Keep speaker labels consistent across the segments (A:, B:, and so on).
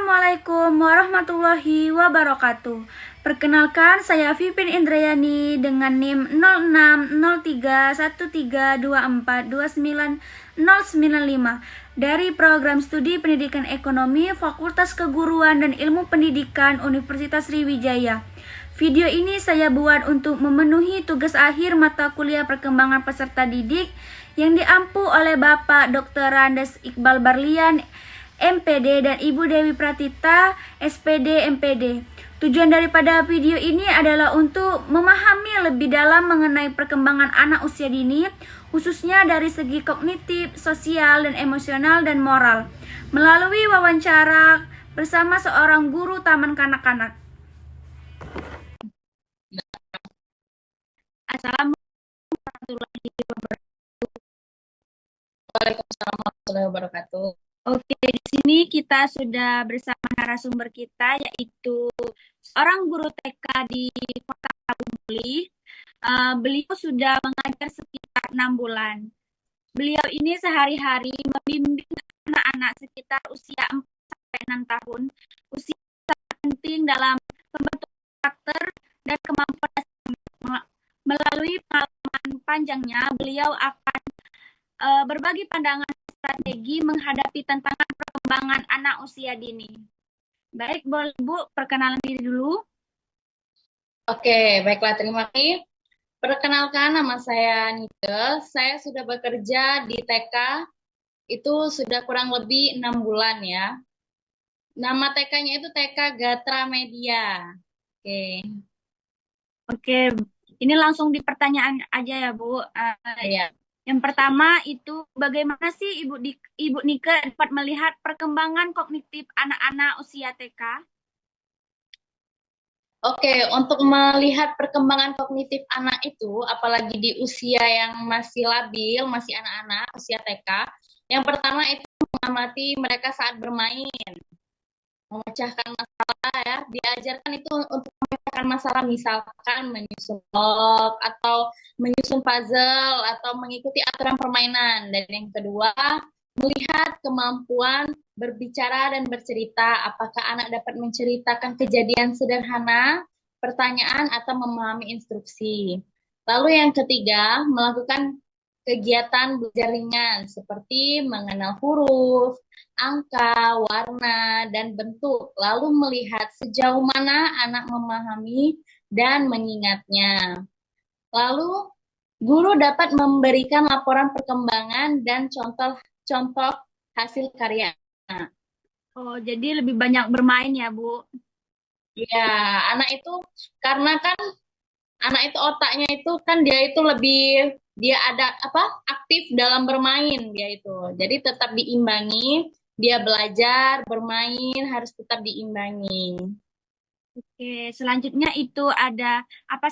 A: Assalamualaikum warahmatullahi wabarakatuh. Perkenalkan, saya Vipin Indrayani dengan NIM 060313242995 dari Program Studi Pendidikan Ekonomi Fakultas Keguruan dan Ilmu Pendidikan Universitas Sriwijaya. Video ini saya buat untuk memenuhi tugas akhir mata kuliah perkembangan peserta didik yang diampu oleh Bapak Dr. Randes Iqbal Barlian, MPD, dan Ibu Dewi Pratita, SPD, MPD. Tujuan daripada video ini adalah untuk memahami lebih dalam mengenai perkembangan anak usia dini, khususnya dari segi kognitif, sosial, dan emosional dan moral, melalui wawancara bersama seorang guru taman kanak-kanak. Assalamualaikum warahmatullahi wabarakatuh.
B: Waalaikumsalam warahmatullahi wabarakatuh.
A: Oke, di sini kita sudah bersama narasumber kita, yaitu seorang guru TK di Kota Muli. Beliau sudah mengajar sekitar 6 bulan. Beliau ini sehari-hari membimbing anak-anak sekitar usia 4-6 tahun, usia sangat penting dalam pembentukan karakter dan kemampuan. Melalui pengalaman panjangnya, beliau akan berbagi pandangan strategi menghadapi tantangan perkembangan anak usia dini. Baik, boleh Bu, perkenalan diri dulu.
B: Oke, baiklah, terima kasih. Perkenalkan, nama saya Nike. Saya sudah bekerja di TK, itu sudah kurang lebih 6 bulan ya. Nama TK-nya itu TK Gatra Media.
A: Oke, ini langsung di pertanyaan aja ya Bu.
B: Iya.
A: Yang pertama itu, bagaimana sih Ibu Nike dapat melihat perkembangan kognitif anak-anak usia TK?
B: Oke, untuk melihat perkembangan kognitif anak itu, apalagi di usia yang masih labil, masih anak-anak, usia TK, yang pertama itu mengamati mereka saat bermain, memecahkan masalah ya, diajarkan itu untuk memecahkan masalah, misalkan menyusun blok, atau menyusun puzzle, atau mengikuti aturan permainan. Dan yang kedua, melihat kemampuan berbicara dan bercerita, apakah anak dapat menceritakan kejadian sederhana, pertanyaan, atau memahami instruksi. Lalu yang ketiga, melakukan kegiatan belajar ringan seperti mengenal huruf, angka, warna, dan bentuk, lalu melihat sejauh mana anak memahami dan mengingatnya. Lalu, guru dapat memberikan laporan perkembangan dan contoh hasil karya.
A: Oh, jadi lebih banyak bermain ya, Bu?
B: Ya, anak itu karena kan anak itu otaknya itu kan dia ada aktif dalam bermain dia itu. Jadi tetap diimbangi, dia belajar, bermain harus tetap diimbangi.
A: Oke, selanjutnya itu ada apa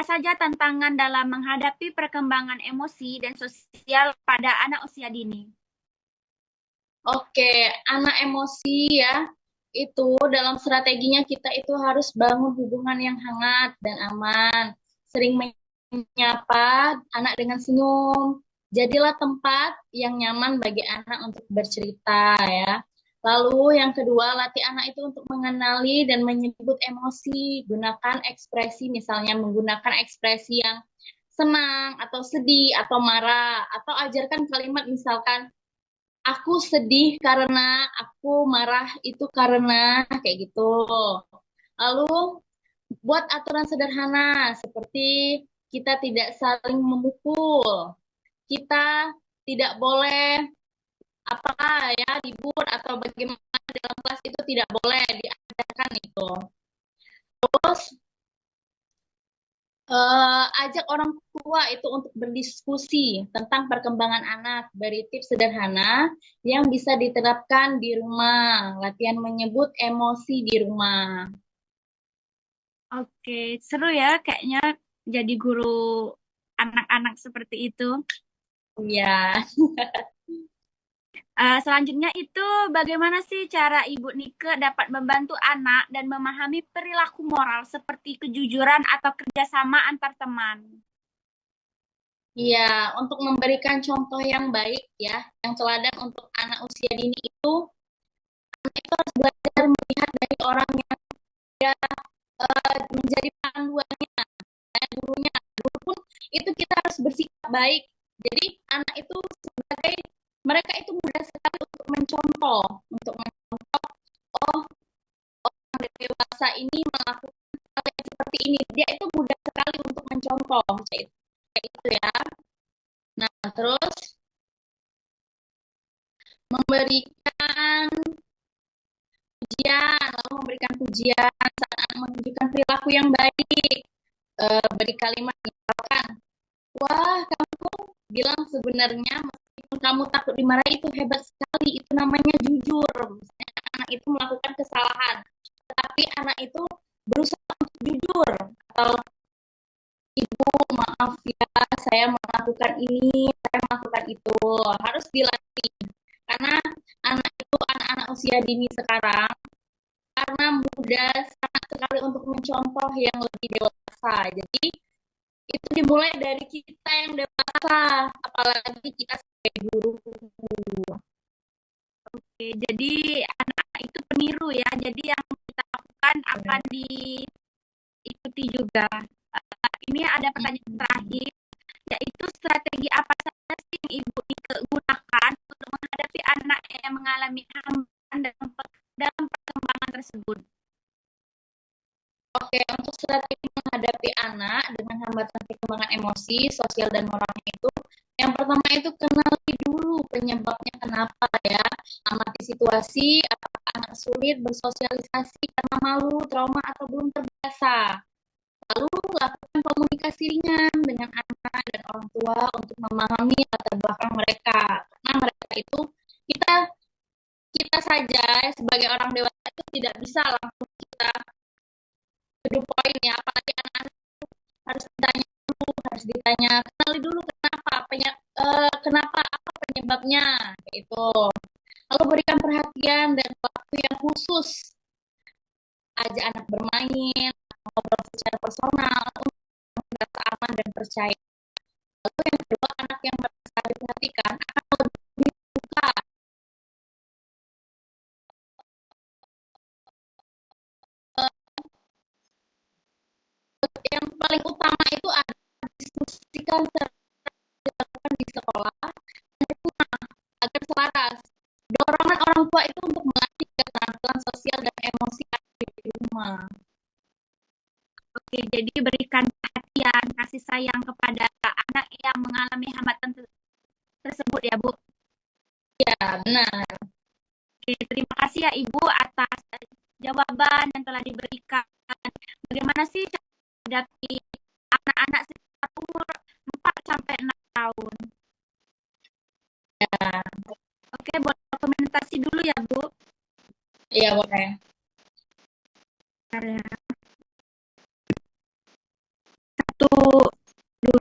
A: saja tantangan dalam menghadapi perkembangan emosi dan sosial pada anak usia dini?
B: Oke, anak emosi ya, itu dalam strateginya kita itu harus bangun hubungan yang hangat dan aman. Sering menyapa anak dengan senyum. Jadilah tempat yang nyaman bagi anak untuk bercerita ya. Lalu yang kedua, latih anak itu untuk mengenali dan menyebut emosi. Gunakan ekspresi, misalnya menggunakan ekspresi yang senang atau sedih atau marah. Atau ajarkan kalimat misalkan, aku sedih karena, aku marah itu karena, kayak gitu. Lalu buat aturan sederhana seperti kita tidak saling memukul, kita tidak boleh ribut atau bagaimana dalam kelas itu tidak boleh diajarkan itu. Terus ajak orang tua itu untuk berdiskusi tentang perkembangan anak, beri tips sederhana yang bisa diterapkan di rumah, latihan menyebut emosi di rumah.
A: Oke, seru ya kayaknya jadi guru anak-anak seperti itu.
B: Ya,
A: Selanjutnya itu, bagaimana sih cara Ibu Nike dapat membantu anak dan memahami perilaku moral seperti kejujuran atau kerjasama antar teman?
B: ya, untuk memberikan contoh yang baik ya, yang teladan untuk anak usia dini itu itu harus belajar melihat dari orang yang dia menjadi panduannya, gurunya. Guru pun itu kita harus bersikap baik. Jadi anak itu sebagai mereka itu mudah sekali untuk mencontoh, oh orang dewasa ini melakukan hal yang seperti ini. Dia itu mudah sekali untuk mencontoh, kayak itu ya. Nah, terus memberikan pujian, lalu memberikan pujian saat menunjukkan perilaku yang baik. Beri kalimat misalkan, wah kamu bilang sebenarnya meskipun kamu takut dimarahi itu hebat sekali, itu namanya jujur. Misalnya anak itu melakukan kesalahan, tapi anak itu berusaha untuk jujur, atau ibu maaf ya saya melakukan ini, saya melakukan itu, harus dilatih. Karena anak-anak usia dini sekarang karena mudah sangat sekali untuk mencontoh yang lebih dewasa. Jadi itu dimulai dari kita yang dewasa, apalagi kita sebagai guru.
A: Oke, jadi anak itu peniru ya. Jadi yang kita lakukan akan diikuti juga. Ini ada pertanyaan terakhir, yaitu strategi apa saja sih yang Ibu gunakan untuk menghadapi anak yang mengalami hambatan dalam perkembangan tersebut?
B: Oke, untuk strategi menghadapi anak dengan hambatan perkembangan emosi, sosial, dan moralnya itu, yang pertama itu kenali dulu penyebabnya kenapa ya. Amati situasi, apakah anak sulit bersosialisasi karena malu, trauma, atau belum terbiasa. Lalu lakukan komunikasi ringan dengan anak dan orang tua untuk memahami latar belakang mereka. Karena mereka itu kita saja sebagai orang dewasa itu tidak bisa langsung kita to the point ya, apalagi anak-anak harus ditanya kenali dulu kenapa apa penyebabnya kayak itu. Lalu berikan perhatian dan waktu yang khusus, ajak anak bermain, ngobrol secara personal untuk merasa aman dan percaya. Lalu yang kedua, anak yang merasa diperhatikan akan lebih terbuka. Yang paling utama itu adalah diskusikan dilakukan di sekolah dan di rumah agar selaras. Dorongan orang tua itu untuk melatih keterampilan sosial dan emosi di rumah.
A: Oke, jadi berikan perhatian, kasih sayang kepada anak yang mengalami hambatan tersebut ya, Bu.
B: Ya, benar.
A: Oke, terima kasih ya Ibu atas jawaban yang telah diberikan. Bagaimana sih cara menghadapi anak-anak sekitar umur 4 sampai 6 tahun?
B: Ya.
A: Oke, boleh dokumentasi dulu ya, Bu?
B: Iya, boleh.
A: Ya. 1, 2,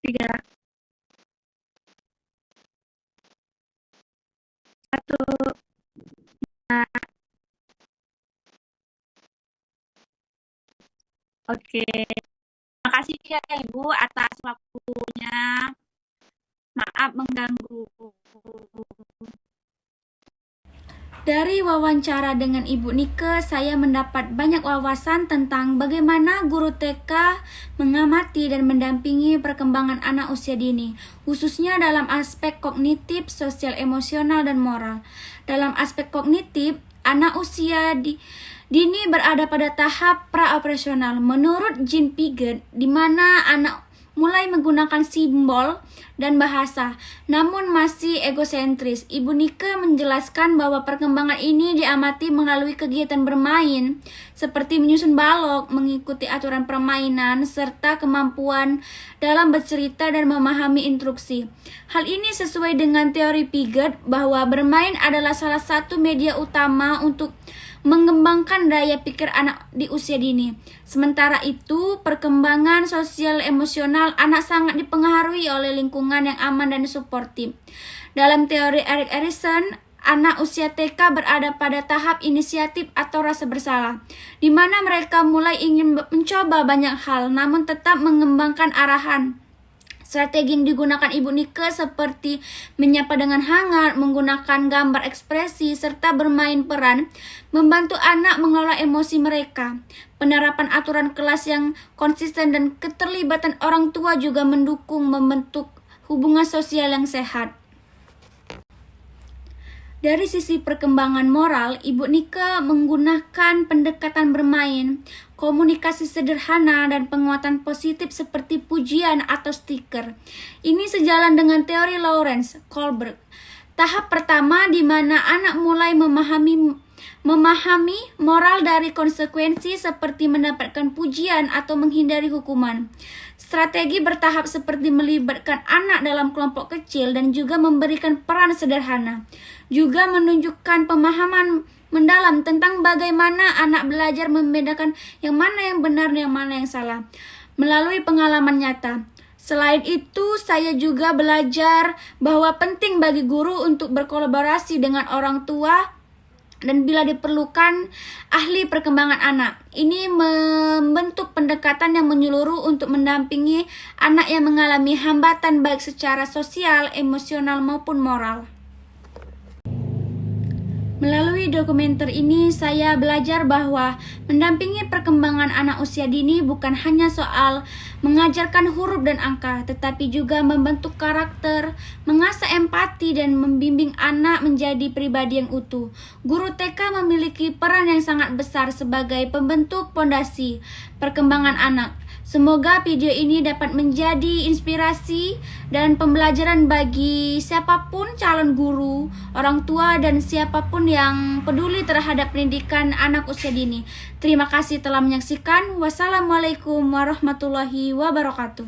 A: 3. 1, 2. Oke. Terima kasih ya Ibu atas waktunya. Maaf mengganggu. Dari wawancara dengan Ibu Nike, saya mendapat banyak wawasan tentang bagaimana guru TK mengamati dan mendampingi perkembangan anak usia dini, khususnya dalam aspek kognitif, sosial, emosional, dan moral. Dalam aspek kognitif, anak usia dini berada pada tahap pra-operasional. Menurut Jean Piaget, di mana anak mulai menggunakan simbol dan bahasa, namun masih egosentris. Ibu Nike menjelaskan bahwa perkembangan ini diamati melalui kegiatan bermain, seperti menyusun balok, mengikuti aturan permainan, serta kemampuan dalam bercerita dan memahami instruksi. Hal ini sesuai dengan teori Piaget bahwa bermain adalah salah satu media utama untuk mengembangkan daya pikir anak di usia dini. Sementara itu, perkembangan sosial emosional anak sangat dipengaruhi oleh lingkungan yang aman dan suportif. Dalam teori Erik Erikson, anak usia TK berada pada tahap inisiatif atau rasa bersalah, di mana mereka mulai ingin mencoba banyak hal, namun tetap mengembangkan arahan Strategi yang digunakan Ibu Nike seperti menyapa dengan hangat, menggunakan gambar ekspresi, serta bermain peran, membantu anak mengelola emosi mereka. Penerapan aturan kelas yang konsisten dan keterlibatan orang tua juga mendukung membentuk hubungan sosial yang sehat. Dari sisi perkembangan moral, Ibu Nike menggunakan pendekatan bermain, komunikasi sederhana, dan penguatan positif seperti pujian atau stiker. Ini sejalan dengan teori Lawrence Kohlberg. Tahap pertama di mana anak mulai memahami moral dari konsekuensi seperti mendapatkan pujian atau menghindari hukuman. Strategi bertahap seperti melibatkan anak dalam kelompok kecil dan juga memberikan peran sederhana. Juga menunjukkan pemahaman mendalam tentang bagaimana anak belajar membedakan yang mana yang benar dan yang mana yang salah melalui pengalaman nyata. Selain itu, saya juga belajar bahwa penting bagi guru untuk berkolaborasi dengan orang tua dan bila diperlukan ahli perkembangan anak. Ini membentuk pendekatan yang menyeluruh untuk mendampingi anak yang mengalami hambatan baik secara sosial, emosional maupun moral. Melalui dokumenter ini, saya belajar bahwa mendampingi perkembangan anak usia dini bukan hanya soal mengajarkan huruf dan angka, tetapi juga membentuk karakter, mengasah empati, dan membimbing anak menjadi pribadi yang utuh. Guru TK memiliki peran yang sangat besar sebagai pembentuk fondasi perkembangan anak. Semoga video ini dapat menjadi inspirasi dan pembelajaran bagi siapapun calon guru, orang tua, dan siapapun yang peduli terhadap pendidikan anak usia dini. Terima kasih telah menyaksikan. Wassalamualaikum warahmatullahi wabarakatuh.